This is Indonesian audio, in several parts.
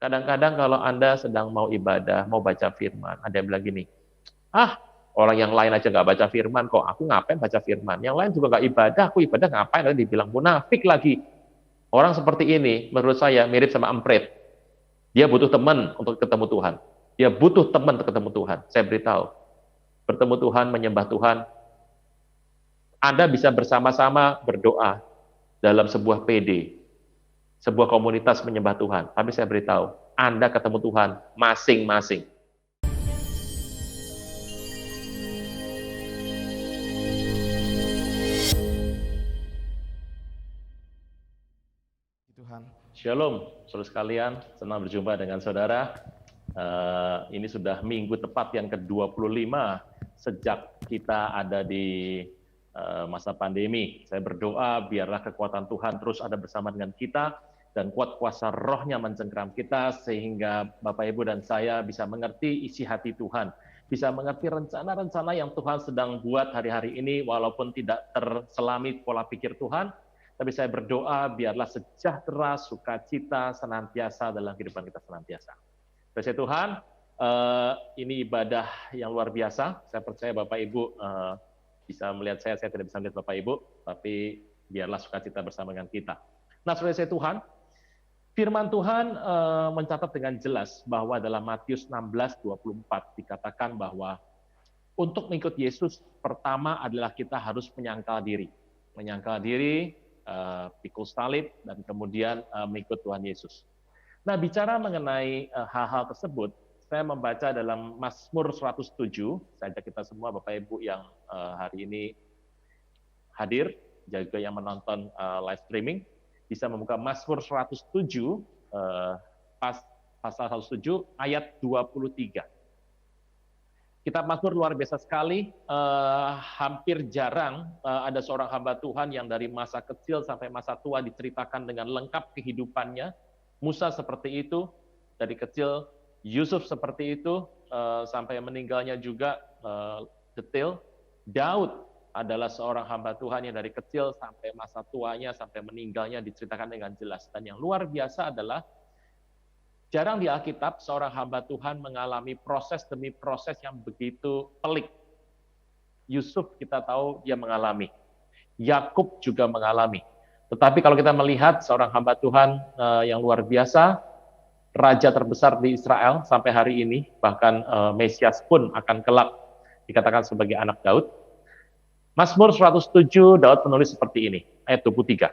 Kadang-kadang kalau Anda sedang mau ibadah, mau baca firman, ada yang bilang gini, orang yang lain aja nggak baca firman, kok aku ngapain baca firman? Yang lain juga nggak ibadah, aku ibadah ngapain? Lalu dibilang munafik lagi. Orang seperti ini, menurut saya, mirip sama emprit. Dia butuh teman untuk ketemu Tuhan. Dia butuh teman untuk ketemu Tuhan. Saya beritahu, bertemu Tuhan, menyembah Tuhan, Anda bisa bersama-sama berdoa dalam sebuah PD, sebuah komunitas menyembah Tuhan. Tapi saya beritahu, Anda ketemu Tuhan masing-masing. Tuhan. Shalom, saudara sekalian. Senang berjumpa dengan saudara. Ini sudah minggu tepat yang ke-25 sejak kita ada di masa pandemi. Saya berdoa biarlah kekuatan Tuhan terus ada bersama dengan kita dan kuat kuasa rohnya mencengkram kita sehingga Bapak Ibu dan saya bisa mengerti isi hati Tuhan, bisa mengerti rencana-rencana yang Tuhan sedang buat hari-hari ini walaupun tidak terselami pola pikir Tuhan, tapi saya berdoa biarlah sejahtera, sukacita senantiasa dalam kehidupan kita senantiasa. Terima Tuhan, ini ibadah yang luar biasa. Saya percaya Bapak Ibu bisa melihat saya tidak bisa melihat Bapak Ibu, tapi biarlah sukacita bersama dengan kita. Nah, saudara saya Tuhan, firman Tuhan mencatat dengan jelas bahwa dalam Matius 16:24 dikatakan bahwa untuk mengikut Yesus pertama adalah kita harus menyangkal diri, pikul salib, dan kemudian mengikut Tuhan Yesus. Nah, bicara mengenai hal-hal tersebut, saya membaca dalam Mazmur 107, saya ajak kita semua Bapak Ibu yang hari ini hadir, juga yang menonton live streaming, bisa membuka Mazmur 107, pasal 107, ayat 23. Kitab Mazmur luar biasa sekali, hampir jarang ada seorang hamba Tuhan yang dari masa kecil sampai masa tua diceritakan dengan lengkap kehidupannya. Musa seperti itu, dari kecil, Yusuf seperti itu, sampai meninggalnya juga detail. Daud adalah seorang hamba Tuhan yang dari kecil sampai masa tuanya, sampai meninggalnya diceritakan dengan jelas. Dan yang luar biasa adalah, jarang di Alkitab seorang hamba Tuhan mengalami proses demi proses yang begitu pelik. Yusuf kita tahu dia mengalami. Yakub juga mengalami. Tetapi kalau kita melihat seorang hamba Tuhan yang luar biasa, raja terbesar di Israel sampai hari ini, bahkan Mesias pun akan kelak dikatakan sebagai anak Daud. Mazmur 107, Daud menulis seperti ini, ayat 23.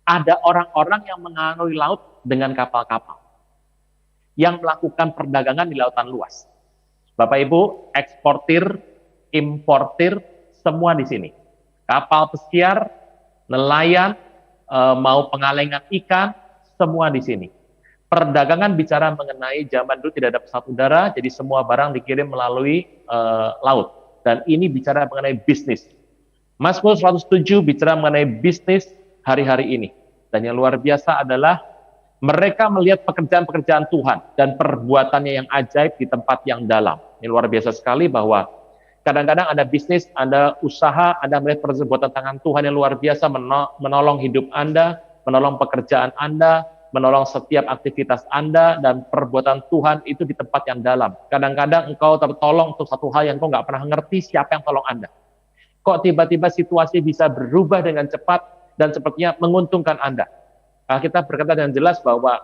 Ada orang-orang yang mengarungi laut dengan kapal-kapal, yang melakukan perdagangan di lautan luas. Bapak Ibu, eksportir, importir, semua di sini. Kapal pesiar, nelayan, mau pengalengan ikan, semua di sini. Perdagangan bicara mengenai zaman dulu tidak ada pesawat udara, jadi semua barang dikirim melalui laut. Dan ini bicara mengenai bisnis. Mazmur 107 bicara mengenai bisnis hari-hari ini. Dan yang luar biasa adalah mereka melihat pekerjaan-pekerjaan Tuhan dan perbuatannya yang ajaib di tempat yang dalam. Ini luar biasa sekali bahwa kadang-kadang ada bisnis, ada usaha, Anda melihat perbuatan tangan Tuhan yang luar biasa menolong hidup Anda, menolong pekerjaan Anda, menolong setiap aktivitas Anda, dan perbuatan Tuhan itu di tempat yang dalam. Kadang-kadang engkau tertolong untuk satu hal yang engkau nggak pernah ngerti siapa yang tolong Anda. Kok tiba-tiba situasi bisa berubah dengan cepat dan sepertinya menguntungkan Anda. Kita berkata dengan jelas bahwa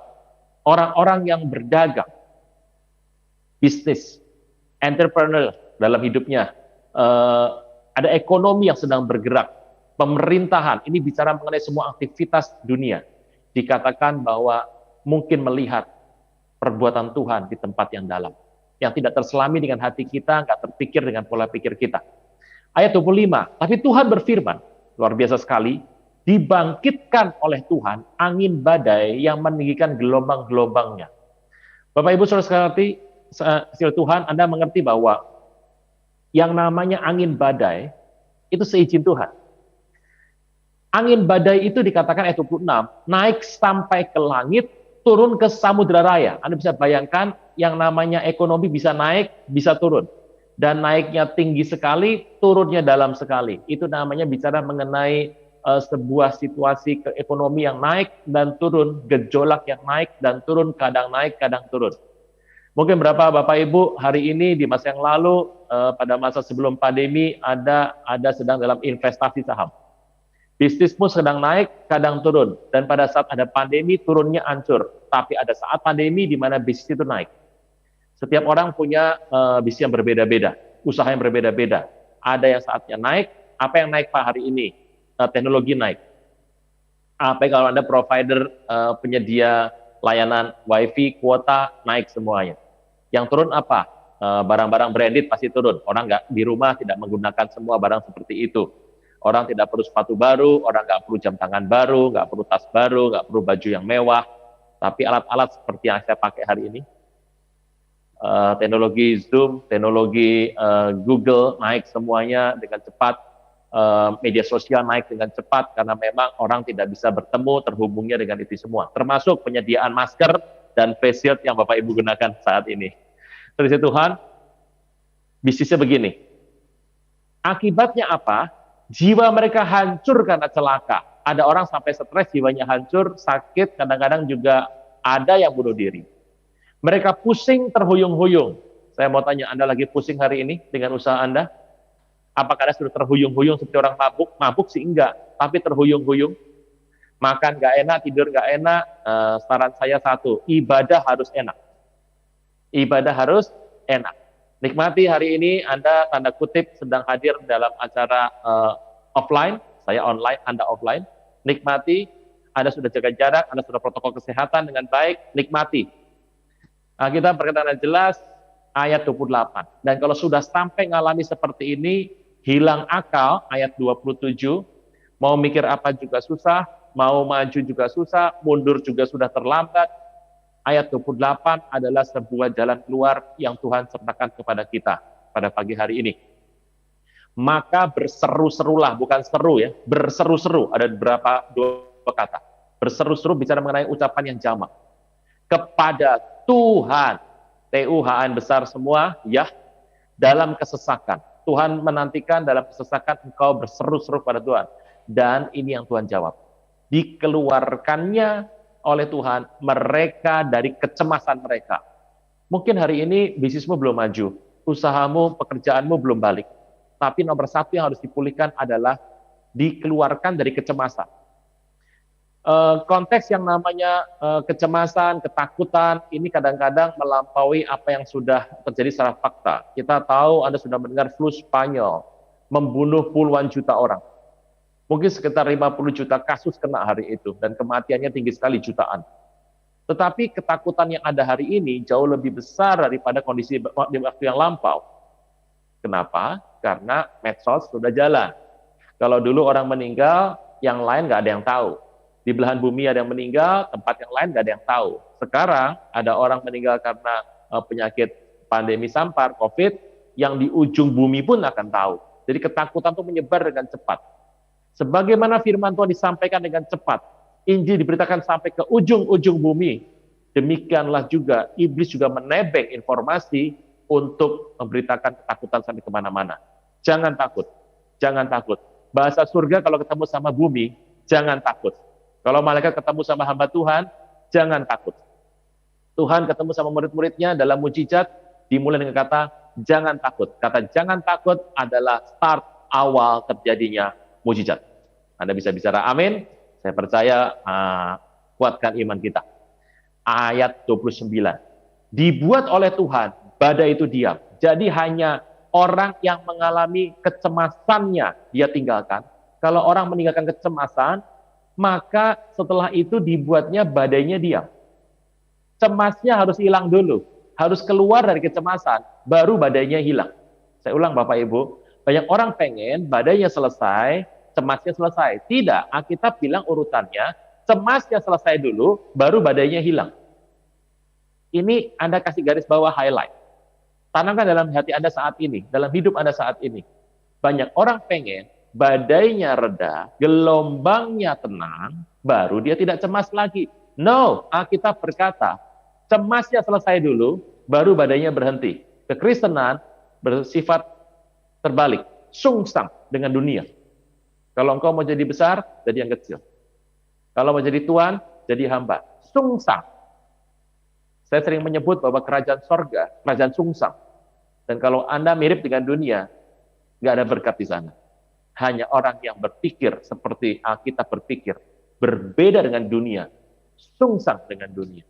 orang-orang yang berdagang, bisnis, entrepreneur dalam hidupnya, ada ekonomi yang sedang bergerak, pemerintahan, ini bicara mengenai semua aktivitas dunia. Dikatakan bahwa mungkin melihat perbuatan Tuhan di tempat yang dalam, yang tidak terselami dengan hati kita, nggak terpikir dengan pola pikir kita. Ayat 25, tapi Tuhan berfirman, luar biasa sekali, dibangkitkan oleh Tuhan angin badai yang meninggikan gelombang-gelombangnya. Bapak Ibu saudara sekalian, Tuhan, Anda mengerti bahwa yang namanya angin badai itu seizin Tuhan. Angin badai itu dikatakan ayat 26, naik sampai ke langit, turun ke samudra raya. Anda bisa bayangkan yang namanya ekonomi bisa naik, bisa turun. Dan naiknya tinggi sekali, turunnya dalam sekali. Itu namanya bicara mengenai sebuah situasi ekonomi yang naik dan turun, gejolak yang naik dan turun, kadang naik, kadang turun. Mungkin berapa Bapak Ibu hari ini di masa yang lalu, pada masa sebelum pandemi ada sedang dalam investasi saham. Bisnismu sedang naik, kadang turun. Dan pada saat ada pandemi, turunnya hancur. Tapi ada saat pandemi di mana bisnis itu naik. Setiap orang punya bisnis yang berbeda-beda, usaha yang berbeda-beda. Ada yang saatnya naik. Apa yang naik Pak hari ini? Teknologi naik. Apa kalau Anda provider penyedia layanan wifi, kuota, naik semuanya. Yang turun apa? Barang-barang branded pasti turun. Orang nggak di rumah tidak menggunakan semua barang seperti itu. Orang tidak perlu sepatu baru, orang nggak perlu jam tangan baru, nggak perlu tas baru, nggak perlu baju yang mewah. Tapi alat-alat seperti yang saya pakai hari ini, teknologi Zoom, teknologi Google naik semuanya dengan cepat, media sosial naik dengan cepat karena memang orang tidak bisa bertemu, terhubungnya dengan itu semua. Termasuk penyediaan masker dan face shield yang Bapak Ibu gunakan saat ini. Terus Tuhan, bisnisnya begini. Akibatnya apa? Jiwa mereka hancur karena celaka. Ada orang sampai stres, jiwanya hancur, sakit, kadang-kadang juga ada yang bunuh diri. Mereka pusing terhuyung-huyung. Saya mau tanya, Anda lagi pusing hari ini dengan usaha Anda? Apakah Anda sudah terhuyung-huyung seperti orang mabuk? Mabuk sih enggak, tapi terhuyung-huyung. Makan nggak enak, tidur nggak enak. Saran saya satu, ibadah harus enak. Ibadah harus enak. Nikmati hari ini Anda tanda kutip sedang hadir dalam acara offline, saya online, Anda offline. Nikmati, Anda sudah jaga jarak, Anda sudah protokol kesehatan dengan baik, nikmati. Nah, kita berkata jelas ayat 28. Dan kalau sudah sampai ngalami seperti ini, hilang akal, ayat 27, mau mikir apa juga susah, mau maju juga susah, mundur juga sudah terlambat. Ayat 28 adalah sebuah jalan keluar yang Tuhan sertakan kepada kita pada pagi hari ini. Maka berseru-serulah, bukan seru ya, berseru-seru, ada dua kata. Berseru-seru bicara mengenai ucapan yang jamak. Kepada Tuhan, Tuhan besar semua, ya, dalam kesesakan. Tuhan menantikan dalam kesesakan engkau berseru-seru pada Tuhan. Dan ini yang Tuhan jawab. Dikeluarkannya oleh Tuhan mereka dari kecemasan mereka. Mungkin hari ini bisnismu belum maju, usahamu, pekerjaanmu belum balik. Tapi nomor satu yang harus dipulihkan adalah dikeluarkan dari kecemasan. Konteks yang namanya kecemasan, ketakutan, ini kadang-kadang melampaui apa yang sudah terjadi secara fakta. Kita tahu Anda sudah mendengar flu Spanyol, membunuh puluhan juta orang. Mungkin sekitar 50 juta kasus kena hari itu, dan kematiannya tinggi sekali, jutaan. Tetapi ketakutan yang ada hari ini jauh lebih besar daripada kondisi di waktu yang lampau. Kenapa? Karena medsos sudah jalan. Kalau dulu orang meninggal, yang lain nggak ada yang tahu. Di belahan bumi ada yang meninggal, tempat yang lain nggak ada yang tahu. Sekarang ada orang meninggal karena penyakit pandemi sampar, COVID, yang di ujung bumi pun akan tahu. Jadi ketakutan itu menyebar dengan cepat. Sebagaimana firman Tuhan disampaikan dengan cepat, Injil diberitakan sampai ke ujung-ujung bumi, demikianlah juga iblis juga menebeng informasi untuk memberitakan ketakutan sampai kemana-mana. Jangan takut, jangan takut. Bahasa surga kalau ketemu sama bumi, jangan takut. Kalau malaikat ketemu sama hamba Tuhan, jangan takut. Tuhan ketemu sama murid-muridnya dalam mujizat, dimulai dengan kata, jangan takut. Kata jangan takut adalah start awal terjadinya mujizat. Anda bisa bicara amin, saya percaya kuatkan iman kita. Ayat 29. Dibuat oleh Tuhan, badai itu diam. Jadi hanya orang yang mengalami kecemasannya dia tinggalkan. Kalau orang meninggalkan kecemasan, maka setelah itu dibuatnya badainya diam. Cemasnya harus hilang dulu. Harus keluar dari kecemasan, baru badainya hilang. Saya ulang Bapak Ibu, banyak orang pengen badainya selesai, cemasnya selesai. Tidak, Alkitab bilang urutannya, cemasnya selesai dulu, baru badainya hilang. Ini Anda kasih garis bawah highlight. Tanamkan dalam hati Anda saat ini, dalam hidup Anda saat ini. Banyak orang pengen badainya reda, gelombangnya tenang, baru dia tidak cemas lagi. No, Alkitab berkata, cemasnya selesai dulu, baru badainya berhenti. Kekristenan bersifat terbalik, sungsang dengan dunia. Kalau engkau mau jadi besar, jadi yang kecil. Kalau mau jadi tuan, jadi hamba. Sungsang. Saya sering menyebut bahwa kerajaan sorga, kerajaan sungsang. Dan kalau Anda mirip dengan dunia, nggak ada berkat di sana. Hanya orang yang berpikir seperti Alkitab berpikir, berbeda dengan dunia, sungsang dengan dunia,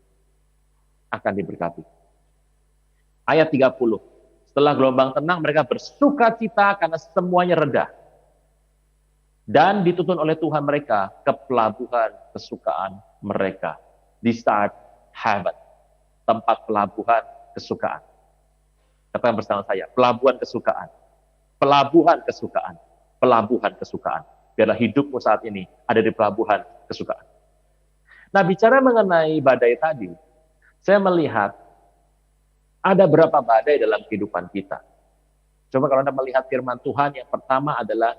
akan diberkati. Ayat 30. Setelah gelombang tenang, mereka bersuka cita karena semuanya reda. Dan dituntun oleh Tuhan mereka ke pelabuhan kesukaan mereka. Di start heaven. Tempat pelabuhan kesukaan. Katakan bersama saya, pelabuhan kesukaan. Pelabuhan kesukaan. Pelabuhan kesukaan. Biarlah hidupmu saat ini ada di pelabuhan kesukaan. Nah, bicara mengenai badai tadi, saya melihat ada berapa badai dalam kehidupan kita. Coba kalau Anda melihat firman Tuhan, yang pertama adalah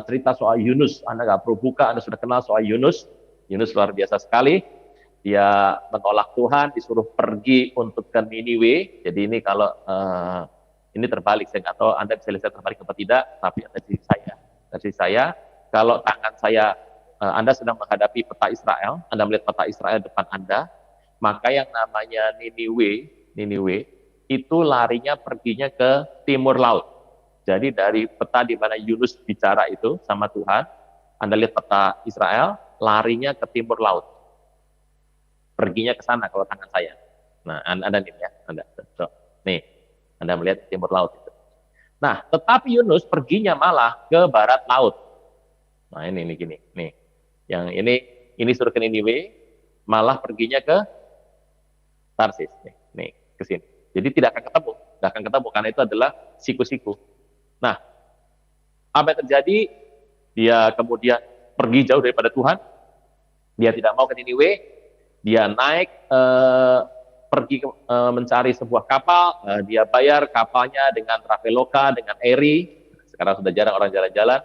cerita soal Yunus. Anda nggak perlu buka, Anda sudah kenal soal Yunus. Yunus luar biasa sekali. Dia menolak Tuhan, disuruh pergi untuk ke Niniwe. Jadi ini kalau ini terbalik, saya nggak tahu Anda bisa lihat terbalik atau tidak, tapi dari saya, kalau tangan saya, Anda sedang menghadapi peta Israel, Anda melihat peta Israel depan Anda, maka yang namanya Niniwe itu larinya perginya ke timur laut. Jadi dari peta di mana Yunus bicara itu sama Tuhan, Anda lihat peta Israel, larinya ke timur laut. Perginya ke sana kalau tangan saya. Nah, Anda nih ya, nih, Anda melihat timur laut itu. Nah, tetapi Yunus perginya malah ke barat laut. Nah, ini gini, nih. Yang ini suruh ke Niniwe, malah perginya ke Tarsis, nih ke sini. Jadi tidak akan ketemu karena itu adalah siku-siku. Nah, apa yang terjadi? Dia kemudian pergi jauh daripada Tuhan. Dia tidak mau ke Niniwe. Dia naik pergi mencari sebuah kapal. Dia bayar kapalnya dengan Traveloka, dengan Eri. Sekarang sudah jarang orang jalan-jalan.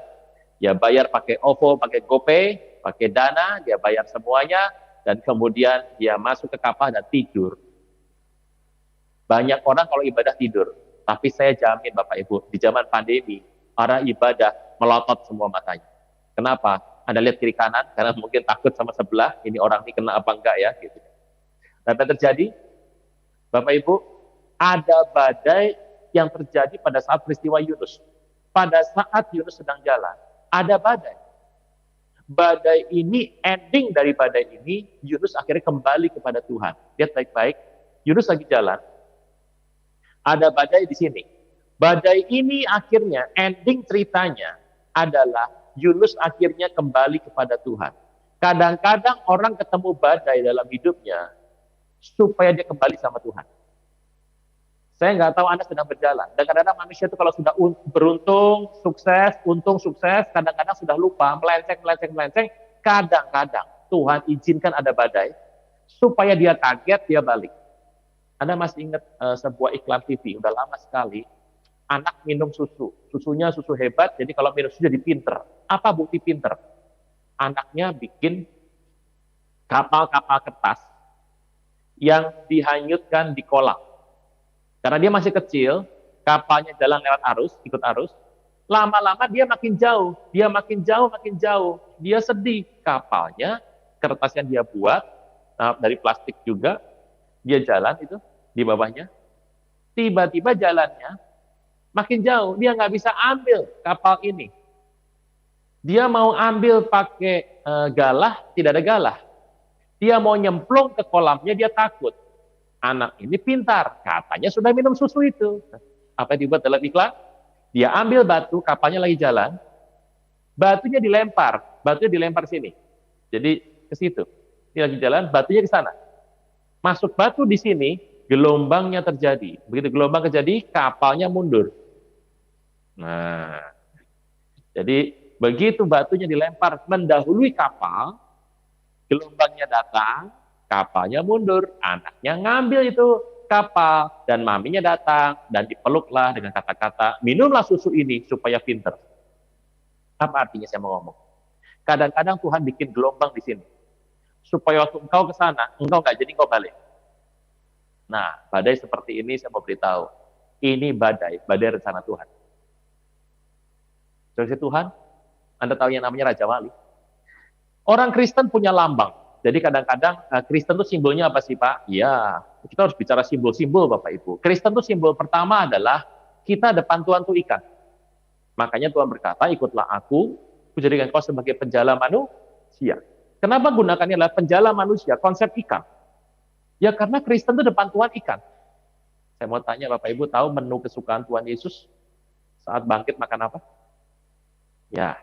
Dia bayar pakai OVO, pakai GoPay, pakai Dana. Dia bayar semuanya. Dan kemudian dia masuk ke kapal dan tidur. Banyak orang kalau ibadah tidur. Tapi saya jamin Bapak Ibu, di zaman pandemi, orang ibadah melotot semua matanya. Kenapa? Anda lihat kiri kanan, karena mungkin takut sama sebelah, ini orang ini kena apa enggak ya. Gitu. Nah, apa terjadi? Bapak Ibu, ada badai yang terjadi pada saat peristiwa Yunus. Pada saat Yunus sedang jalan, ada badai. Badai ini, ending dari badai ini, Yunus akhirnya kembali kepada Tuhan. Lihat baik-baik, Yunus lagi jalan, ada badai di sini. Badai ini akhirnya, ending ceritanya adalah Yunus akhirnya kembali kepada Tuhan. Kadang-kadang orang ketemu badai dalam hidupnya supaya dia kembali sama Tuhan. Saya nggak tahu Anda sedang berjalan. Dan kadang-kadang manusia itu kalau sudah beruntung, sukses, kadang-kadang sudah lupa, melenceng. Kadang-kadang Tuhan izinkan ada badai supaya dia kaget, dia balik. Anda masih ingat sebuah iklan TV, udah lama sekali, anak minum susu. Susunya susu hebat, jadi kalau minum susu jadi pinter. Apa bukti pinter? Anaknya bikin kapal-kapal kertas yang dihanyutkan di kolam. Karena dia masih kecil, kapalnya jalan lewat arus, ikut arus. Lama-lama dia makin jauh. Dia sedih. Kapalnya, kertas yang dia buat, dari plastik juga, dia jalan itu di bawahnya. Tiba-tiba jalannya makin jauh. Dia nggak bisa ambil kapal ini. Dia mau ambil pakai galah, tidak ada galah. Dia mau nyemplung ke kolamnya, dia takut. Anak ini pintar, katanya sudah minum susu itu. Apa yang dibuat dalam iklan? Dia ambil batu, kapalnya lagi jalan, batunya dilempar sini. Jadi ke situ. Dia lagi jalan, batunya ke sana. Masuk batu di sini, gelombangnya terjadi. Begitu gelombang terjadi, kapalnya mundur. Nah, jadi begitu batunya dilempar mendahului kapal, gelombangnya datang, kapalnya mundur, anaknya ngambil itu kapal, dan maminya datang, dan dipeluklah dengan kata-kata, minumlah susu ini supaya pinter. Apa artinya saya mau ngomong? Kadang-kadang Tuhan bikin gelombang di sini, supaya waktu engkau ke sana, engkau nggak jadi engkau balik. Nah, badai seperti ini saya mau beritahu, ini badai rencana Tuhan. Saudara Tuhan, Anda tahu yang namanya Raja Wali? Orang Kristen punya lambang. Jadi kadang-kadang Kristen itu simbolnya apa sih Pak? Ya, kita harus bicara simbol-simbol Bapak Ibu. Kristen itu simbol pertama adalah kita depan Tuhan itu ikan. Makanya Tuhan berkata, ikutlah aku jadikan kau sebagai penjala manusia. Kenapa gunakannya adalah penjala manusia, konsep ikan? Ya karena Kristen itu depan Tuhan ikan. Saya mau tanya Bapak Ibu, tahu menu kesukaan Tuhan Yesus saat bangkit makan apa? Ya,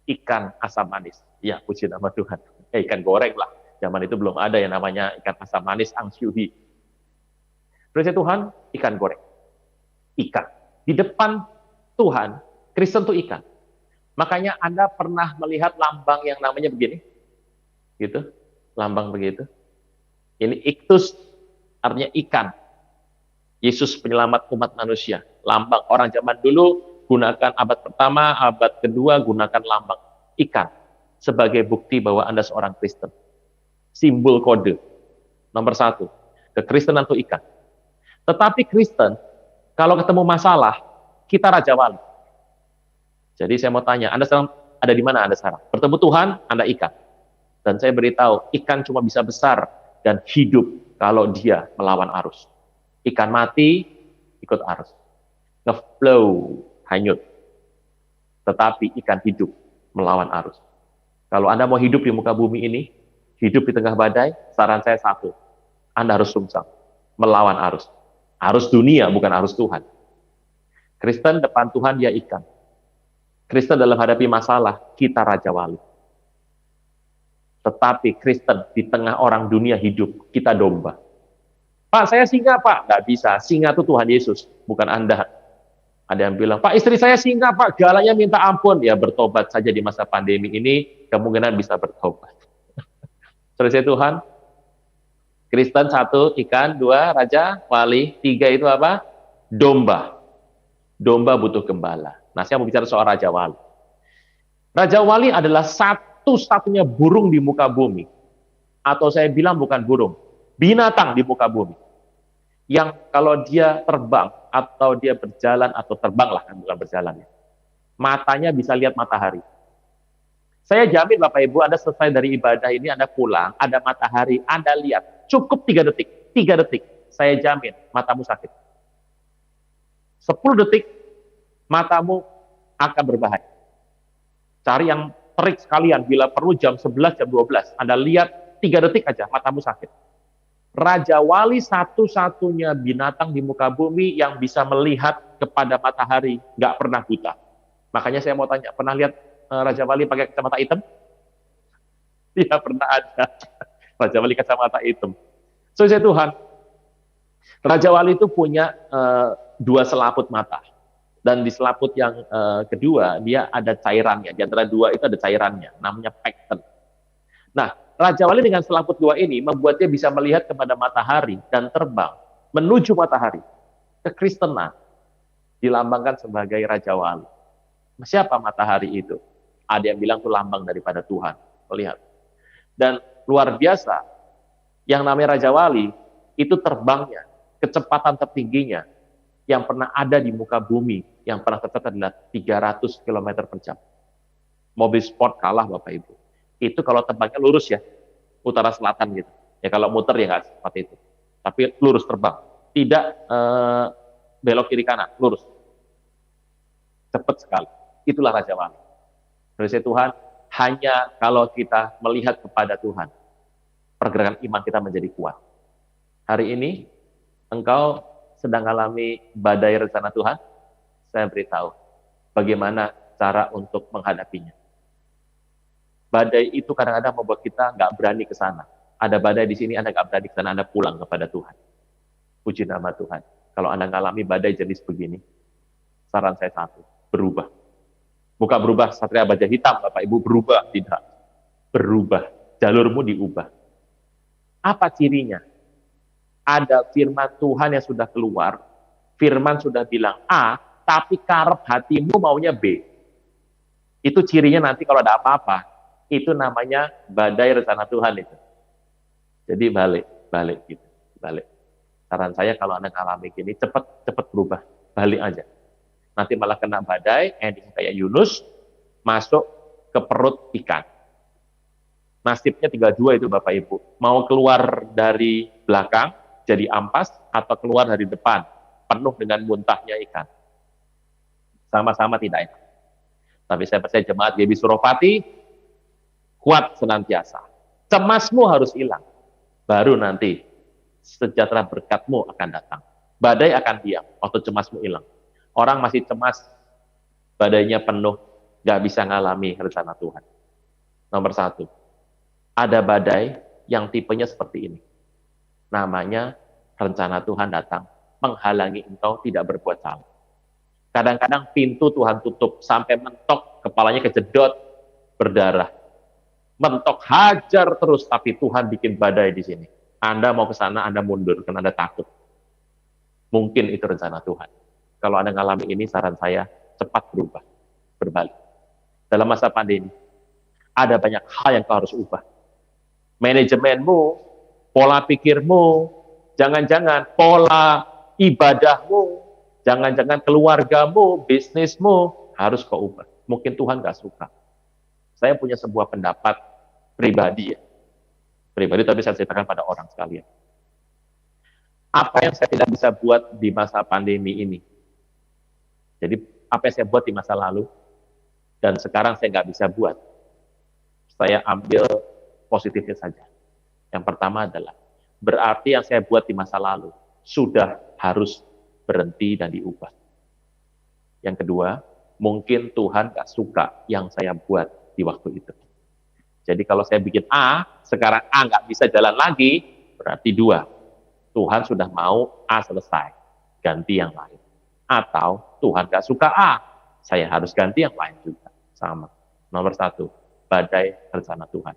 ikan asam manis. Ya, puji nama Tuhan. Ikan goreng lah. Zaman itu belum ada yang namanya ikan asam manis, angsyuhi. Puji Tuhan, ikan goreng. Ikan. Di depan Tuhan, Kristen itu ikan. Makanya Anda pernah melihat lambang yang namanya begini? Gitu. Lambang begitu. Ini iktus, artinya ikan. Yesus penyelamat umat manusia. Lambang orang zaman dulu gunakan abad pertama, abad kedua gunakan lambang ikan sebagai bukti bahwa Anda seorang Kristen. Simbol kode. Nomor 1, kekristenan itu ikan. Tetapi Kristen, kalau ketemu masalah, kita Raja Wali. Jadi saya mau tanya, Anda sekarang ada di mana Anda sekarang? Bertemu Tuhan, Anda ikan. Dan saya beritahu, ikan cuma bisa besar dan hidup kalau dia melawan arus. Ikan mati, ikut arus. Nge-flow, hanyut. Tetapi ikan hidup, melawan arus. Kalau Anda mau hidup di muka bumi ini, hidup di tengah badai, saran saya satu, Anda harus sungsang, melawan arus. Arus dunia, bukan arus Tuhan. Kristen depan Tuhan, dia ikan. Kristen dalam hadapi masalah, kita Raja Wali. Tetapi Kristen di tengah orang dunia hidup, kita domba. Pak, saya singa, Pak. Nggak bisa. Singa itu Tuhan Yesus, bukan Anda. Ada yang bilang, Pak, istri saya singa, Pak. Galanya minta ampun. Ya, bertobat saja di masa pandemi ini, kemungkinan bisa bertobat. Selesai Tuhan. Kristen 1, ikan. 2, Raja Wali. 3 itu apa? Domba. Domba butuh gembala. Nah, saya mau bicara soal Raja Wali. Raja Wali adalah satu-satunya burung di muka bumi. Atau saya bilang bukan burung. Binatang di muka bumi. Yang kalau dia terbang, atau dia berjalan, atau terbang lah, bukan berjalan ya. Matanya bisa lihat matahari. Saya jamin Bapak Ibu, Anda selesai dari ibadah ini, Anda pulang, ada matahari, Anda lihat, cukup 3 detik. 3 detik, saya jamin, matamu sakit. 10 detik, matamu akan berbahaya. Cari yang terik sekalian, bila perlu jam 11, jam 12. Anda lihat 3 detik aja, matamu sakit. Raja Wali satu-satunya binatang di muka bumi yang bisa melihat kepada matahari, nggak pernah buta. Makanya saya mau tanya, pernah lihat Raja Wali pakai kacamata hitam? Tidak pernah ada. Raja Wali kacamata hitam. Saya Tuhan, Raja Wali itu punya 2 selaput mata. Dan di selaput yang kedua, dia ada cairannya. Di antara 2 itu ada cairannya, namanya pekten. Nah, Raja Wali dengan selaput 2 ini membuat dia bisa melihat kepada matahari dan terbang menuju matahari. Kekristenan dilambangkan sebagai Raja Wali. Siapa matahari itu? Ada yang bilang itu lambang daripada Tuhan. Lihat. Dan luar biasa, yang namanya Raja Wali, itu terbangnya, kecepatan tertingginya, yang pernah ada di muka bumi, yang pernah tercatat adalah 300 km per jam. Mobil sport kalah Bapak Ibu. Itu kalau terbangnya lurus ya, utara selatan gitu. Ya kalau muter ya nggak seperti itu. Tapi lurus terbang. Tidak belok kiri kanan, lurus. Cepat sekali. Itulah Raja Wali. Terus Tuhan, hanya kalau kita melihat kepada Tuhan, pergerakan iman kita menjadi kuat. Hari ini, engkau sedang alami badai rencana Tuhan, saya beritahu bagaimana cara untuk menghadapinya. Badai itu kadang-kadang membuat kita nggak berani ke sana. Ada badai di sini, Anda nggak berani ke sana, Anda pulang kepada Tuhan. Puji nama Tuhan. Kalau Anda ngalami badai jenis begini, saran saya satu, berubah. Bukan berubah satria baja hitam, Bapak Ibu, berubah. Tidak. Berubah. Jalurmu diubah. Apa cirinya? Ada firman Tuhan yang sudah keluar, firman sudah bilang A, tapi karep hatimu maunya B. Itu cirinya nanti kalau ada apa-apa, itu namanya badai rencana Tuhan itu. Jadi balik gitu, balik. Saran saya kalau Anda ngalami gini, cepat berubah, balik aja. Nanti malah kena badai, ending kayak Yunus, masuk ke perut ikan. Nasibnya 32 itu Bapak Ibu. Mau keluar dari belakang, jadi ampas, atau keluar dari depan, penuh dengan muntahnya ikan. Sama-sama tidak enak. Tapi saya percaya jemaat GBI Suropati, kuat senantiasa. Cemasmu harus hilang. Baru nanti sejahtera berkatmu akan datang. Badai akan diam, waktu cemasmu hilang. Orang masih cemas, badainya penuh, gak bisa ngalami rencana Tuhan. Nomor 1, ada badai yang tipenya seperti ini. Namanya rencana Tuhan datang, menghalangi engkau tidak berbuat salah. Kadang-kadang pintu Tuhan tutup, sampai mentok, kepalanya kejedot, berdarah. Mentok, hajar terus, tapi Tuhan bikin badai di sini. Anda mau ke sana, Anda mundur, karena Anda takut. Mungkin itu rencana Tuhan. Kalau Anda ngalami ini, saran saya, cepat berubah, berbalik. Dalam masa pandemi, ada banyak hal yang kau harus ubah. Manajemenmu, pola pikirmu, jangan-jangan pola ibadahmu, jangan-jangan keluargamu, bisnismu, harus kau ubah. Mungkin Tuhan gak suka. Saya punya sebuah pendapat pribadi ya. Pribadi, tapi saya ceritakan pada orang sekalian. Apa yang saya tidak bisa buat di masa pandemi ini? Jadi, apa yang saya buat di masa lalu, dan sekarang saya nggak bisa buat. Saya ambil positifnya saja. Yang pertama adalah, berarti yang saya buat di masa lalu, sudah harus berhenti dan diubah. Yang kedua, mungkin Tuhan nggak suka yang saya buat di waktu itu. Jadi kalau saya bikin A, sekarang A nggak bisa jalan lagi, berarti 2. Tuhan sudah mau A selesai, ganti yang lain. Atau Tuhan nggak suka A, saya harus ganti yang lain juga. Sama. Nomor 1, badai rencana Tuhan.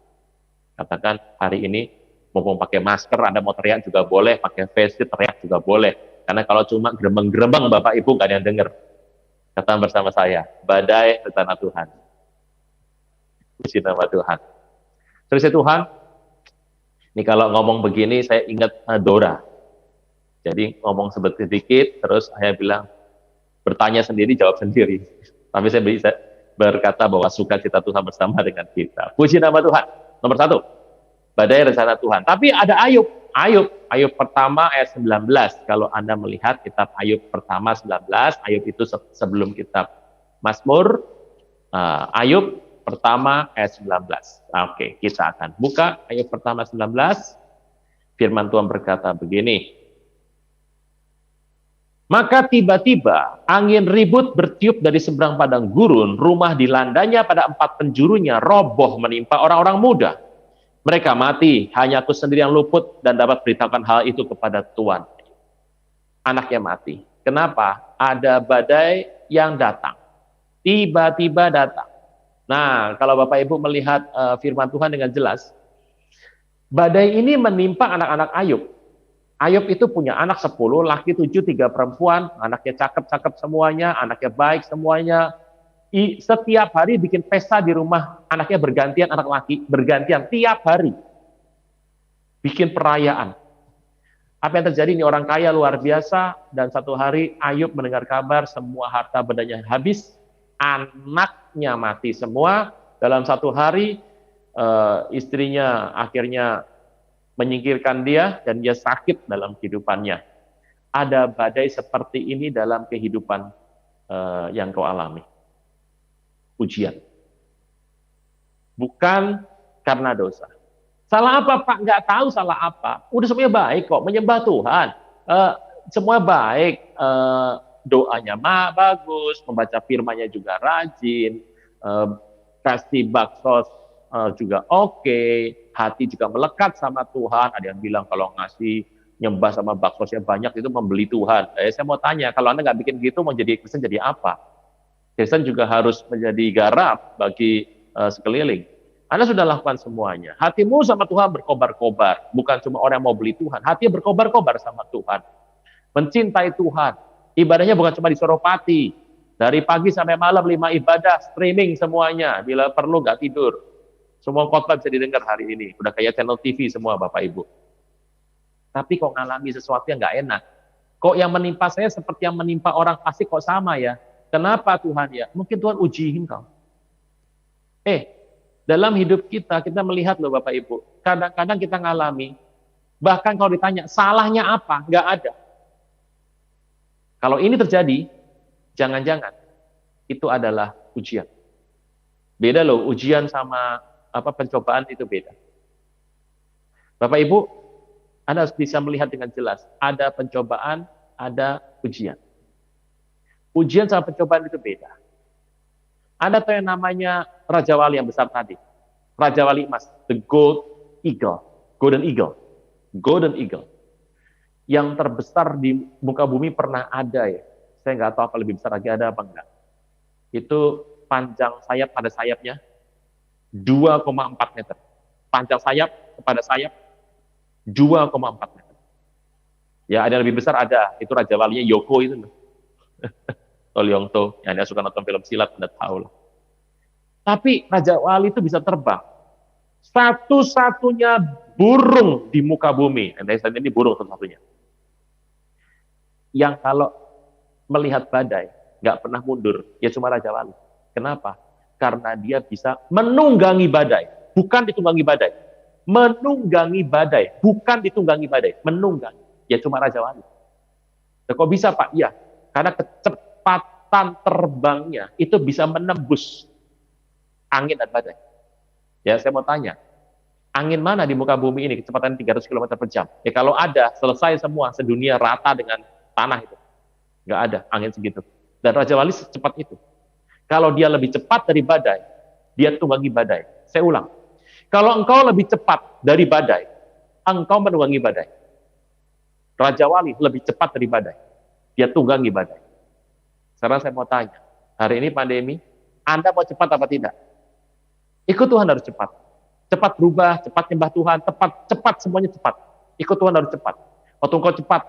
Katakan hari ini, mumpung pakai masker, Anda mau teriak juga boleh, pakai face shield teriak juga boleh. Karena kalau cuma gerembeng-gerembeng Bapak Ibu nggak ada yang dengar. Katakan bersama saya, badai rencana Tuhan. Puji nama Tuhan. Terus ya Tuhan, ini kalau ngomong begini saya ingat Dora. Jadi ngomong sedikit, terus saya bilang, bertanya sendiri, jawab sendiri. Tapi saya bisa berkata bahwa sukacita Tuhan bersama dengan kita. Puji nama Tuhan. Nomor 1, badai rencana Tuhan. Tapi ada Ayub. Ayub pertama ayat 19. Kalau Anda melihat kitab Ayub pertama 19, Ayub itu sebelum kitab Mazmur. Ayub pertama ayat 19. Oke, kita akan buka Ayub pertama 19. Firman Tuhan berkata begini. Maka tiba-tiba angin ribut bertiup dari seberang padang gurun, rumah dilandanya pada 4 penjurunya roboh menimpa orang-orang muda. Mereka mati, hanya aku sendiri yang luput dan dapat beritahukan hal itu kepada Tuhan. Anaknya mati. Kenapa? Ada badai yang datang. Tiba-tiba datang. Nah, kalau Bapak Ibu melihat firman Tuhan dengan jelas, badai ini menimpa anak-anak Ayub. Ayub itu punya anak 10, laki 7, 3 perempuan, anaknya cakep-cakep semuanya, anaknya baik semuanya. Setiap hari bikin pesta di rumah, anaknya bergantian, anak laki bergantian, tiap hari. Bikin perayaan. Apa yang terjadi? Ini orang kaya luar biasa, dan satu hari Ayub mendengar kabar semua harta bendanya habis, anaknya mati semua. Dalam satu hari, istrinya akhirnya menyingkirkan dia, dan dia sakit dalam kehidupannya. Ada badai seperti ini dalam kehidupan yang kau alami. Ujian. Bukan karena dosa. Salah apa Pak? Nggak tahu salah apa. Udah semuanya baik kok, menyembah Tuhan. Semua baik. Doanya bagus, membaca firman-Nya juga rajin, kasih baksos juga oke, hati juga melekat sama Tuhan. Ada yang bilang kalau ngasih nyembah sama baksosnya banyak itu membeli Tuhan. Saya mau tanya, kalau Anda nggak bikin gitu, mau jadi Kristen jadi apa? Kristen juga harus menjadi garam bagi sekeliling. Anda sudah lakukan semuanya. Hatimu sama Tuhan berkobar-kobar. Bukan cuma orang yang mau beli Tuhan. Hatinya berkobar-kobar sama Tuhan. Mencintai Tuhan. Ibadahnya bukan cuma di Suropati. Dari pagi sampai malam 5 ibadah, streaming semuanya. Bila perlu nggak tidur. Semua khotbah bisa didengar hari ini. Udah kayak channel TV semua Bapak Ibu. Tapi kok ngalami sesuatu yang nggak enak. Kok yang menimpa saya seperti yang menimpa orang fasik kok sama ya? Kenapa Tuhan ya? Mungkin Tuhan ujiin kau. Dalam hidup kita melihat loh Bapak Ibu, kadang-kadang kita ngalami, bahkan kalau ditanya salahnya apa, nggak ada. Kalau ini terjadi, jangan-jangan itu adalah ujian. Beda loh, ujian sama pencobaan itu beda. Bapak Ibu, Anda harus bisa melihat dengan jelas, ada pencobaan, ada ujian. Ujian sama pencobaan itu beda. Anda tahu yang namanya Raja Wali yang besar tadi. Raja Wali emas, the golden eagle. Golden eagle. Yang terbesar di muka bumi pernah ada ya. Saya nggak tahu apa lebih besar lagi ada apa enggak. Itu panjang sayap pada sayapnya 2,4 meter. Panjang sayap kepada sayap 2,4 meter. Ya ada yang lebih besar ada. Itu Raja Walinya Yoko itu. Tolyongto, yang Anda suka nonton film silat, Anda tahu lah. Tapi Raja Wali itu bisa terbang. Satu-satunya burung di muka bumi. Ini burung satu-satunya. Yang kalau melihat badai, nggak pernah mundur, ya cuma Raja Wali. Kenapa? Karena dia bisa menunggangi badai. Bukan ditunggangi badai. Menunggangi badai. Bukan ditunggangi badai. Menunggangi. Ya cuma Raja Wali. Nah, kok bisa Pak? Iya. Karena kecepatan terbangnya itu bisa menembus angin dan badai. Ya, saya mau tanya, angin mana di muka bumi ini kecepatan 300 km per jam? Ya kalau ada, selesai semua, sedunia rata dengan tanah itu. Nggak ada angin segitu. Dan Raja Wali secepat itu. Kalau dia lebih cepat dari badai, dia tunggangi badai. Saya ulang, kalau engkau lebih cepat dari badai, engkau menunggangi badai. Raja Wali lebih cepat dari badai. Dia tunggangi badai. Sekarang saya mau tanya, hari ini pandemi, Anda mau cepat apa tidak? Ikut Tuhan harus cepat. Cepat berubah, cepat nyembah Tuhan, cepat semuanya cepat. Ikut Tuhan harus cepat. Waktu engkau cepat,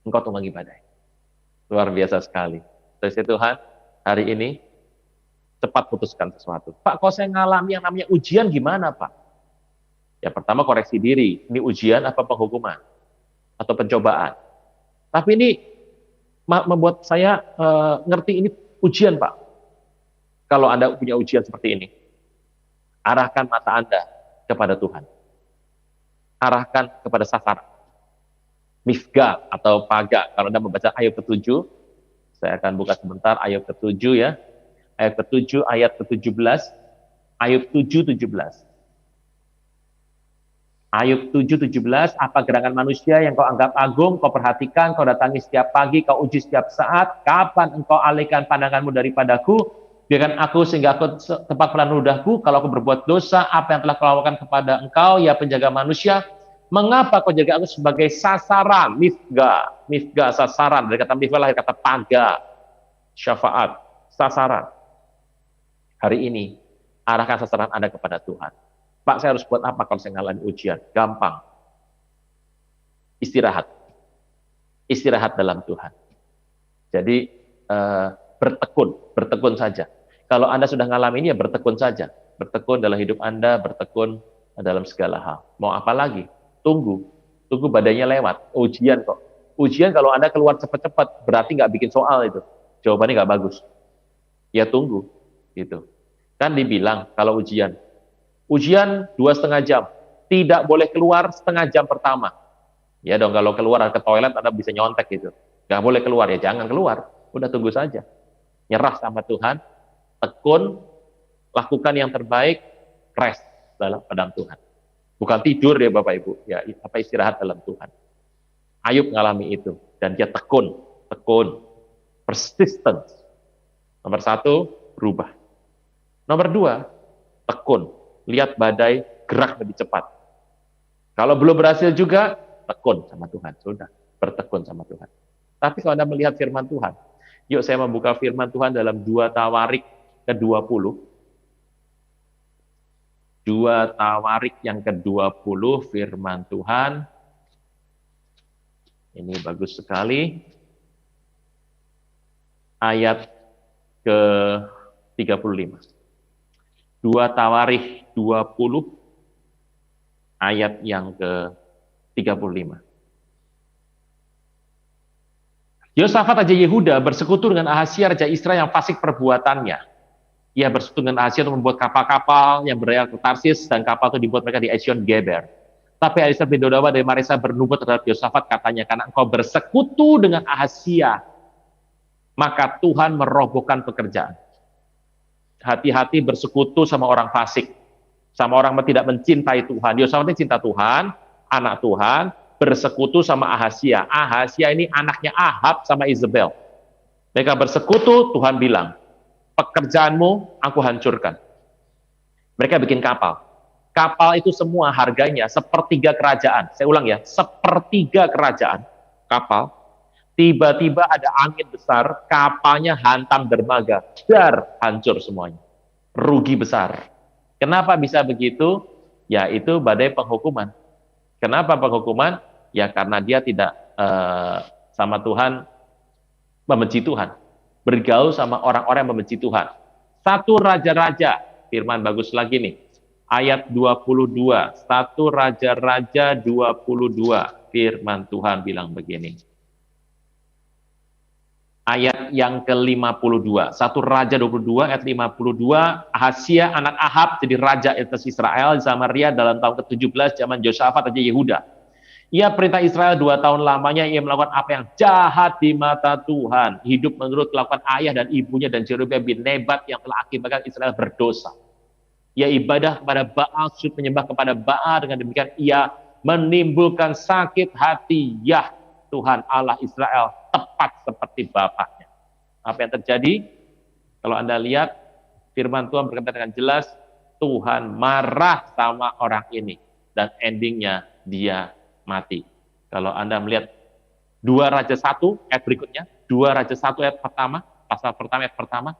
engkau tunggangi badai. Luar biasa sekali. Terus Tuhan, hari ini, cepat putuskan sesuatu. Pak, kalau saya ngalami yang namanya ujian gimana Pak? Ya pertama koreksi diri, ini ujian apa penghukuman? Atau pencobaan? Tapi ini membuat saya ngerti ini ujian Pak. Kalau Anda punya ujian seperti ini, arahkan mata Anda kepada Tuhan. Arahkan kepada sasaran. Mifga atau paga. Kalau Anda membaca ayat ke-7, saya akan buka sebentar ayat ke-7 ya. Ayat ke-7, ayat ke-17, ayat 7, 17. Ayub 7:17, apa gerangan manusia yang kau anggap agung, kau perhatikan, kau datangi setiap pagi, kau uji setiap saat, kapan engkau alihkan pandanganmu daripadaku, biarkan aku sehingga aku tempat pelan ludahku, kalau aku berbuat dosa, apa yang telah kau lakukan kepada engkau, ya penjaga manusia, mengapa kau jaga aku sebagai sasaran, mifga sasaran, dari kata mifga lahir kata paga, syafaat, sasaran. Hari ini, arahkan sasaran Anda kepada Tuhan. Pak, saya harus buat apa kalau saya ngalamin ujian? Gampang. Istirahat. Istirahat dalam Tuhan. Jadi, bertekun saja. Kalau Anda sudah ngalamin ini, ya bertekun saja. Bertekun dalam hidup Anda, bertekun dalam segala hal. Mau apa lagi? Tunggu badainya lewat. Ujian kok. Ujian kalau Anda keluar cepat-cepat, berarti nggak bikin soal itu. Jawabannya nggak bagus. Ya tunggu. Gitu. Kan dibilang kalau ujian 2,5 jam, tidak boleh keluar setengah jam pertama. Ya dong, kalau keluar ke toilet Anda bisa nyontek gitu. Nggak boleh keluar, ya jangan keluar. Udah tunggu saja. Nyerah sama Tuhan, tekun, lakukan yang terbaik, rest dalam pedang Tuhan. Bukan tidur ya Bapak Ibu, ya istirahat dalam Tuhan. Ayub mengalami itu, dan dia tekun, persistence. Nomor 1, berubah. Nomor 2, tekun. Lihat badai gerak lebih cepat. Kalau belum berhasil juga, tekun sama Tuhan. Sudah, bertekun sama Tuhan. Tapi kalau Anda melihat firman Tuhan, yuk saya membuka firman Tuhan dalam 2 Tawarik ke-20. 2 Tawarik yang ke-20, firman Tuhan. Ini bagus sekali. Ayat ke-35. 2 Tawarikh 20 ayat yang ke-35. Yosafat Raja Yehuda bersekutu dengan Ahazia Raja Israel yang fasik perbuatannya. Ia bersekutu dengan Ahazia untuk membuat kapal-kapal yang berlayar ke Tarsis, dan kapal itu dibuat mereka di Ezion Geber. Tapi Elisha bin Dodawa dari Maresa bernubuat terhadap Yosafat, katanya, karena engkau bersekutu dengan Ahazia, maka Tuhan merobohkan pekerjaan. Hati-hati bersekutu sama orang fasik, sama orang yang tidak mencintai Tuhan. Yosafat ini cinta Tuhan, anak Tuhan, bersekutu sama Ahazia. Ahazia ini anaknya Ahab sama Isabel. Mereka bersekutu, Tuhan bilang, pekerjaanmu aku hancurkan. Mereka bikin kapal. Kapal itu semua harganya sepertiga kerajaan. Saya ulang ya, sepertiga kerajaan kapal. Tiba-tiba ada angin besar, kapalnya hantam dermaga, dar, hancur semuanya. Rugi besar. Kenapa bisa begitu? Ya, itu badai penghukuman. Kenapa penghukuman? Ya karena dia tidak sama Tuhan, membenci Tuhan. Bergaul sama orang-orang yang membenci Tuhan. 1 Raja-Raja, firman bagus lagi nih. Ayat 22, 1 Raja-Raja 22, firman Tuhan bilang begini. Ayat yang ke-52, 1 Raja 22 ayat 52, Ahazia anak Ahab jadi raja atas Israel di Samaria dalam tahun ke-17 zaman Yosafat Raja Yehuda. Ia perintah Israel 2 tahun lamanya, ia melakukan apa yang jahat di mata Tuhan, hidup menurut kelakuan ayah dan ibunya dan Jeroboam bin Nebat yang telah akibatkan Israel berdosa. Ia ibadah kepada Baal, sujud menyembah kepada Baal, dengan demikian ia menimbulkan sakit hati Yah Tuhan Allah Israel, tepat seperti bapaknya. Apa yang terjadi? Kalau Anda lihat, firman Tuhan berkata dengan jelas, Tuhan marah sama orang ini, dan endingnya dia mati. Kalau Anda melihat 2 Raja 1 ayat berikutnya, 2 Raja 1 ayat pertama, pasal pertama ayat pertama,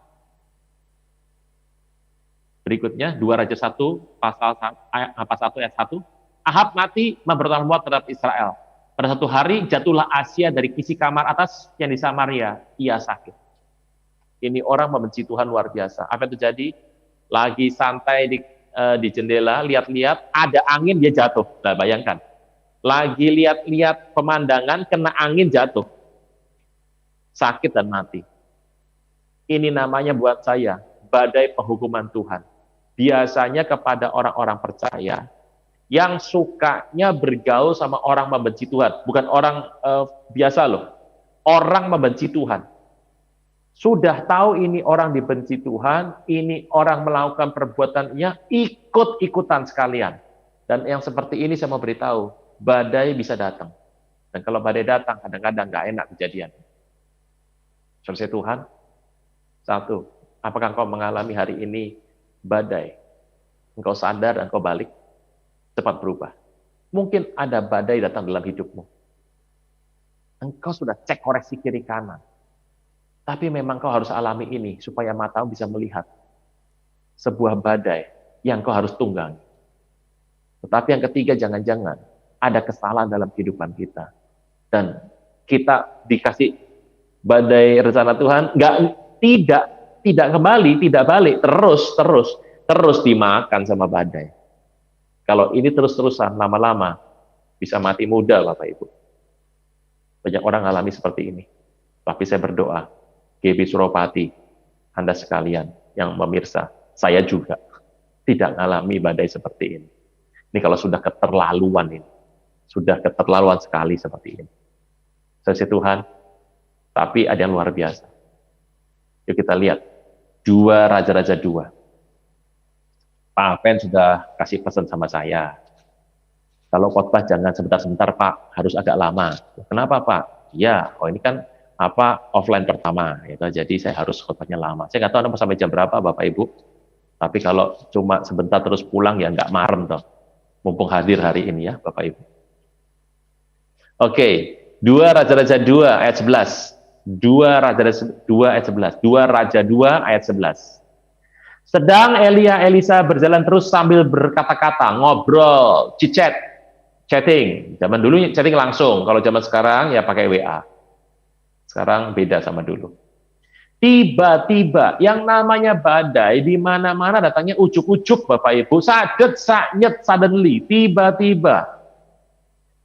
berikutnya 2 Raja 1 pasal 1 ayat 1, Ahab mati memperbuat terhadap Israel. Pada satu hari jatuhlah Asia dari kisi kamar atas yang di Samaria, ia sakit. Ini orang membenci Tuhan luar biasa. Apa yang terjadi? Lagi santai di jendela, lihat-lihat, ada angin, dia jatuh. Nah, bayangkan. Lagi lihat-lihat pemandangan, kena angin, jatuh. Sakit dan mati. Ini namanya buat saya, badai penghukuman Tuhan. Biasanya kepada orang-orang percaya, yang sukanya bergaul sama orang membenci Tuhan. Bukan orang biasa loh. Orang membenci Tuhan. Sudah tahu ini orang dibenci Tuhan, ini orang melakukan perbuatannya, ikut-ikutan sekalian. Dan yang seperti ini saya mau beritahu, badai bisa datang. Dan kalau badai datang, kadang-kadang nggak enak kejadian. Selesai Tuhan. 1, apakah engkau mengalami hari ini badai? Engkau sadar dan engkau balik? Cepat berubah. Mungkin ada badai datang dalam hidupmu. Engkau sudah cek koreksi kiri kanan. Tapi memang kau harus alami ini supaya matamu bisa melihat sebuah badai yang kau harus tunggangi. Tetapi yang ketiga, jangan-jangan ada kesalahan dalam kehidupan kita. Dan kita dikasih badai rencana Tuhan, tidak kembali, tidak balik, terus dimakan sama badai. Kalau ini terus-terusan, lama-lama bisa mati muda, Bapak Ibu. Banyak orang alami seperti ini. Tapi saya berdoa, GB Suropati, Anda sekalian yang memirsa, saya juga tidak mengalami badai seperti ini. Ini kalau sudah keterlaluan ini. Sudah keterlaluan sekali seperti ini. Saya Tuhan, tapi ada yang luar biasa. Yuk kita lihat, 2 Raja-Raja 2. Pak Pen sudah kasih pesan sama saya. Kalau khotbah jangan sebentar-sebentar Pak, harus agak lama. Kenapa Pak? Ya, ini kan offline pertama, gitu. Jadi saya harus khotbahnya lama. Saya nggak tahu sampai jam berapa Bapak Ibu. Tapi kalau cuma sebentar terus pulang ya nggak marem toh. Mumpung hadir hari ini ya Bapak Ibu. Oke, 2 Raja-Raja 2 ayat 11. 2 Raja-Raja 2 ayat 11. 2 Raja 2 ayat 11. Sedang Elisa berjalan terus sambil berkata-kata, ngobrol, chatting. Zaman dulu chatting langsung, kalau zaman sekarang ya pakai WA. Sekarang beda sama dulu. Tiba-tiba yang namanya badai di mana-mana datangnya ujuk-ujuk Bapak Ibu, sadet-sayet suddenly, tiba-tiba.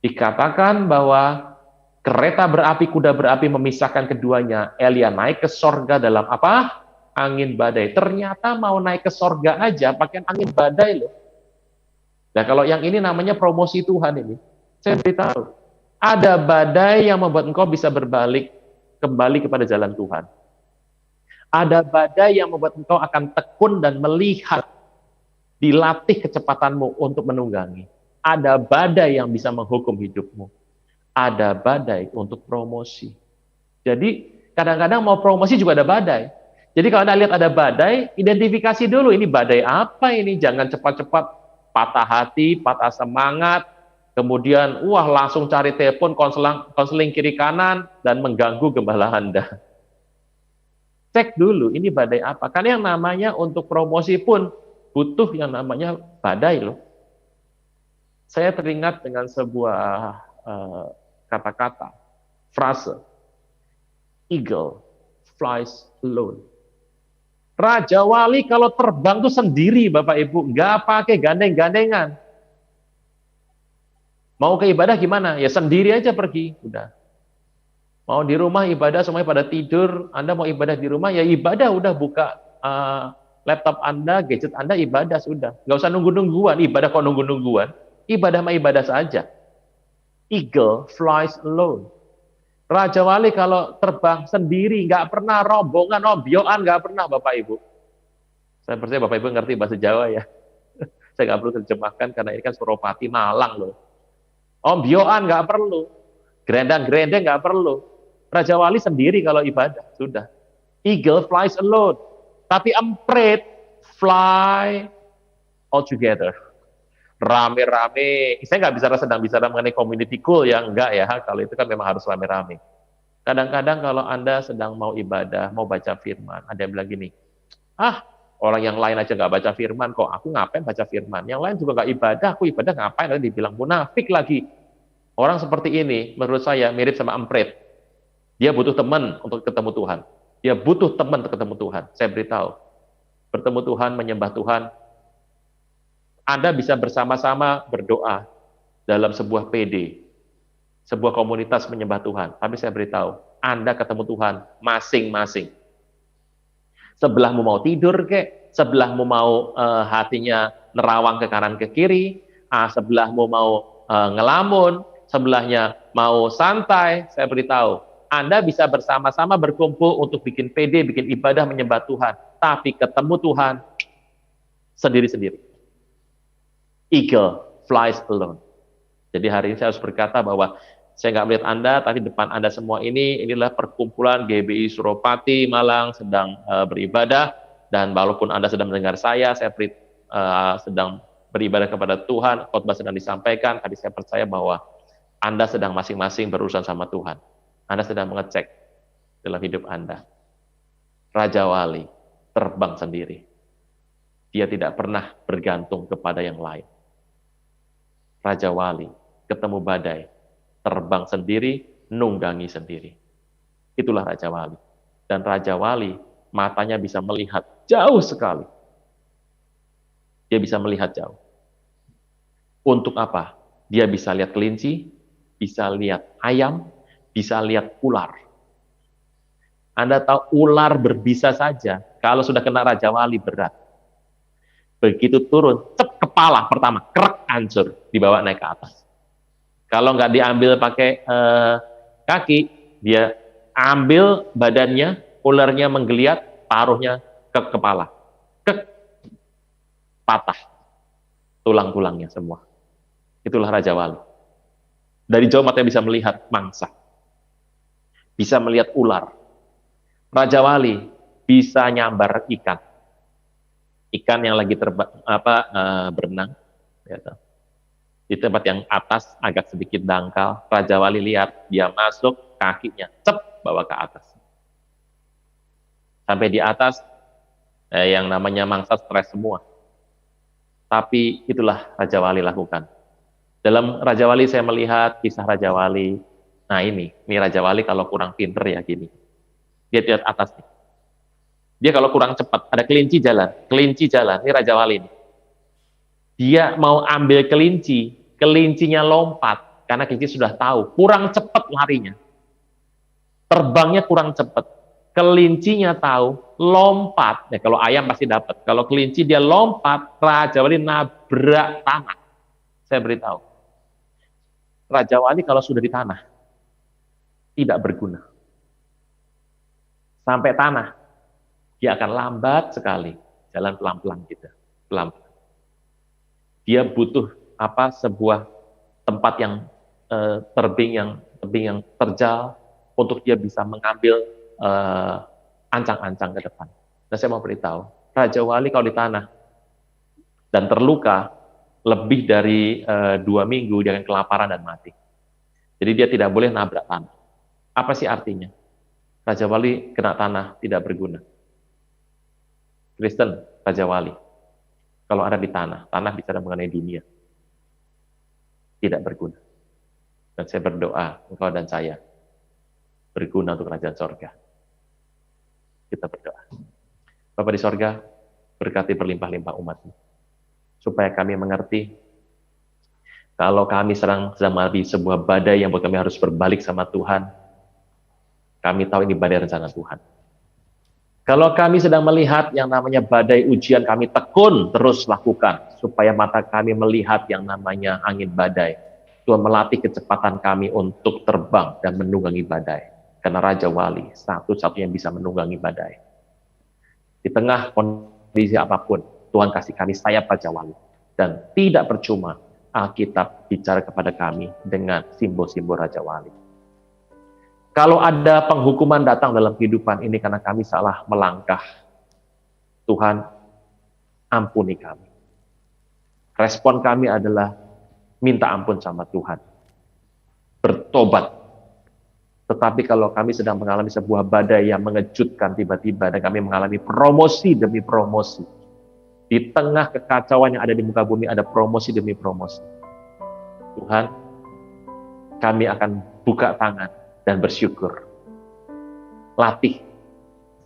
Dikatakan bahwa kereta berapi, kuda berapi memisahkan keduanya. Elia naik ke sorga dalam apa? angin badai. Ternyata mau naik ke sorga aja pakai angin badai loh. Nah kalau yang ini namanya promosi Tuhan ini. Saya beritahu, ada badai yang membuat engkau bisa berbalik kembali kepada jalan Tuhan. Ada badai yang membuat engkau akan tekun dan melihat, dilatih kecepatanmu untuk menunggangi. Ada badai yang bisa menghukum hidupmu. Ada badai untuk promosi. Jadi kadang-kadang mau promosi juga ada badai. Jadi kalau Anda lihat ada badai, identifikasi dulu ini badai apa ini. Jangan cepat-cepat patah hati, patah semangat, kemudian langsung cari telepon konseling kiri kanan dan mengganggu gembala Anda. Cek dulu ini badai apa. Karena yang namanya untuk promosi pun butuh yang namanya badai loh. Saya teringat dengan sebuah kata-kata, frase, eagle flies alone. Raja Wali kalau terbang tuh sendiri Bapak Ibu, nggak pakai gandeng-gandengan. Mau ke ibadah gimana? Ya sendiri aja pergi, udah. Mau di rumah ibadah semuanya pada tidur, Anda mau ibadah di rumah, ya ibadah udah buka laptop Anda, gadget Anda, ibadah sudah. Nggak usah nunggu-nungguan, ibadah kok nunggu-nungguan. Ibadah mah ibadah saja. Eagle flies alone. Raja Wali kalau terbang sendiri, nggak pernah rombongan, obyoan, nggak pernah Bapak Ibu. Saya percaya Bapak Ibu ngerti bahasa Jawa ya. Saya nggak perlu terjemahkan karena ini kan Suropati Malang loh. Obyoan nggak perlu. Gerendang-gerendeng nggak perlu. Raja Wali sendiri kalau ibadah, sudah. Eagle flies alone. Tapi emprit fly all together. Rame-rame. Saya nggak sedang bicara mengenai community cool ya, enggak ya. Kalau itu kan memang harus rame-rame. Kadang-kadang kalau Anda sedang mau ibadah, mau baca firman, ada yang bilang gini, orang yang lain aja nggak baca firman, kok aku ngapain baca firman? Yang lain juga nggak ibadah, aku ibadah ngapain? Lalu dibilang munafik lagi. Orang seperti ini, menurut saya, mirip sama emprit. Dia butuh teman untuk ketemu Tuhan. Dia butuh teman untuk ketemu Tuhan. Saya beritahu, bertemu Tuhan, menyembah Tuhan, Anda bisa bersama-sama berdoa dalam sebuah PD, sebuah komunitas menyembah Tuhan. Tapi saya beritahu, Anda ketemu Tuhan masing-masing. Sebelahmu mau tidur kek, sebelahmu mau hatinya nerawang ke kanan ke kiri, sebelahmu mau ngelamun, sebelahnya mau santai, saya beritahu, Anda bisa bersama-sama berkumpul untuk bikin PD, bikin ibadah menyembah Tuhan. Tapi ketemu Tuhan sendiri-sendiri. Eagle flies alone. Jadi hari ini saya harus berkata bahwa saya nggak melihat Anda, tapi depan Anda semua inilah perkumpulan GBI Suropati Malang sedang beribadah, dan walaupun Anda sedang mendengar saya sedang beribadah kepada Tuhan, khotbah sedang disampaikan, tapi saya percaya bahwa Anda sedang masing-masing berurusan sama Tuhan. Anda sedang mengecek dalam hidup Anda. Raja Wali terbang sendiri. Dia tidak pernah bergantung kepada yang lain. Raja Wali ketemu badai, terbang sendiri, nunggangi sendiri. Itulah Raja Wali. Dan Raja Wali matanya bisa melihat jauh sekali. Dia bisa melihat jauh. Untuk apa? Dia bisa lihat kelinci, bisa lihat ayam, bisa lihat ular. Anda tahu ular berbisa saja, kalau sudah kena Raja Wali berat. Begitu turun, kepala pertama, krek, hancur, dibawa naik ke atas. Kalau nggak diambil pakai kaki, dia ambil badannya, ularnya menggeliat, paruhnya ke kepala. Patah tulang-tulangnya semua. Itulah Raja Wali. Dari jauh matanya bisa melihat mangsa. Bisa melihat ular. Raja Wali bisa nyambar ikan. Ikan yang lagi berenang. Di tempat yang atas agak sedikit dangkal, Raja Wali lihat, dia masuk, kakinya bawa ke atas. Sampai di atas, yang namanya mangsa stres semua. Tapi itulah Raja Wali lakukan. Dalam Raja Wali saya melihat kisah Raja Wali. Nah ini Raja Wali kalau kurang pinter ya gini. Dia lihat atas nih. Dia kalau kurang cepat, ada kelinci jalan, ini Raja Wali nih. Dia mau ambil kelinci, kelincinya lompat, karena kelinci sudah tahu, kurang cepat larinya. Terbangnya kurang cepat. Kelincinya tahu, lompat, ya kalau ayam pasti dapat. Kalau kelinci dia lompat, Raja Wali nabrak tanah. Saya beritahu, Raja Wali kalau sudah di tanah tidak berguna. Sampai tanah, dia akan lambat sekali, jalan pelan-pelan gitu, pelan. Dia butuh sebuah tempat yang tebing yang terjal untuk dia bisa mengambil ancang-ancang ke depan. Dan saya mau beritahu, Raja Wali kalau di tanah dan terluka lebih dari 2 minggu dia akan kelaparan dan mati. Jadi dia tidak boleh nabrak tanah. Apa sih artinya? Raja Wali kena tanah tidak berguna. Kristen, Raja Wali, kalau ada di tanah bicara mengenai dunia, tidak berguna. Dan saya berdoa, engkau dan saya berguna untuk kerajaan sorga. Kita berdoa. Bapa di sorga, berkati berlimpah-limpah umat-Mu, supaya kami mengerti, kalau kami sedang menghadapi sebuah badai yang buat kami harus berbalik sama Tuhan, kami tahu ini badai rencana Tuhan. Kalau kami sedang melihat yang namanya badai ujian, kami tekun terus lakukan, supaya mata kami melihat yang namanya angin badai. Tuhan melatih kecepatan kami untuk terbang dan menunggangi badai. Karena Raja Wali satu-satunya yang bisa menunggangi badai. Di tengah kondisi apapun, Tuhan kasih kami sayap Raja Wali. Dan tidak percuma Alkitab bicara kepada kami dengan simbol-simbol Raja Wali. Kalau ada penghukuman datang dalam kehidupan ini karena kami salah melangkah, Tuhan ampuni kami. Respon kami adalah minta ampun sama Tuhan. Bertobat. Tetapi kalau kami sedang mengalami sebuah badai yang mengejutkan tiba-tiba dan kami mengalami promosi demi promosi. Di tengah kekacauan yang ada di muka bumi ada promosi demi promosi. Tuhan, kami akan buka tangan dan bersyukur. Latih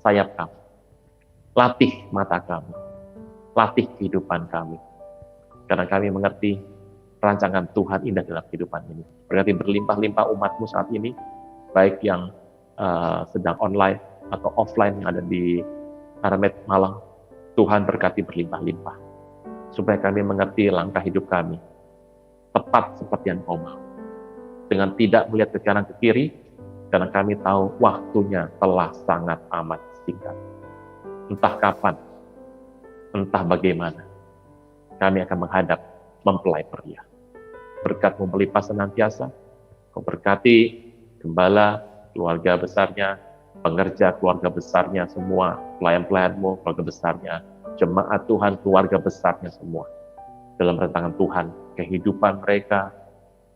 sayap kami. Latih mata kami. Latih kehidupan kami. Karena kami mengerti rancangan Tuhan indah dalam kehidupan ini. Berarti berlimpah-limpah umat-Mu saat ini, baik yang sedang online atau offline yang ada di Aramet Malang. Tuhan berkati berlimpah-limpah. Supaya kami mengerti langkah hidup kami. Tepat seperti yang Kau mau. Dengan tidak melihat ke kanan ke kiri, karena kami tahu waktunya telah sangat amat singkat. Entah kapan, entah bagaimana, kami akan menghadap mempelai pria. Berkat-Mu melimpah senantiasa, Kau berkati gembala, keluarga besarnya, pengerja keluarga besarnya semua, pelayan-pelayan-Mu, keluarga besarnya, jemaat Tuhan, keluarga besarnya semua. Dalam rentangan Tuhan, kehidupan mereka,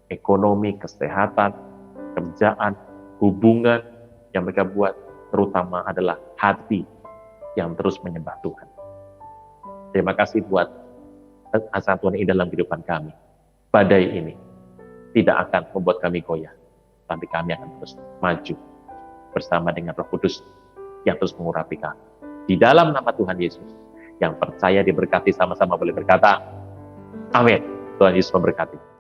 ekonomi, kesehatan, kerjaan, hubungan yang mereka buat, terutama adalah hati yang terus menyembah Tuhan. Terima kasih buat asan Tuhan ini dalam kehidupan kami. Badai ini tidak akan membuat kami goyah, tapi kami akan terus maju bersama dengan Roh Kudus yang terus mengurapi kami. Di dalam nama Tuhan Yesus, yang percaya diberkati sama-sama boleh berkata, amin. Tuhan Yesus memberkati.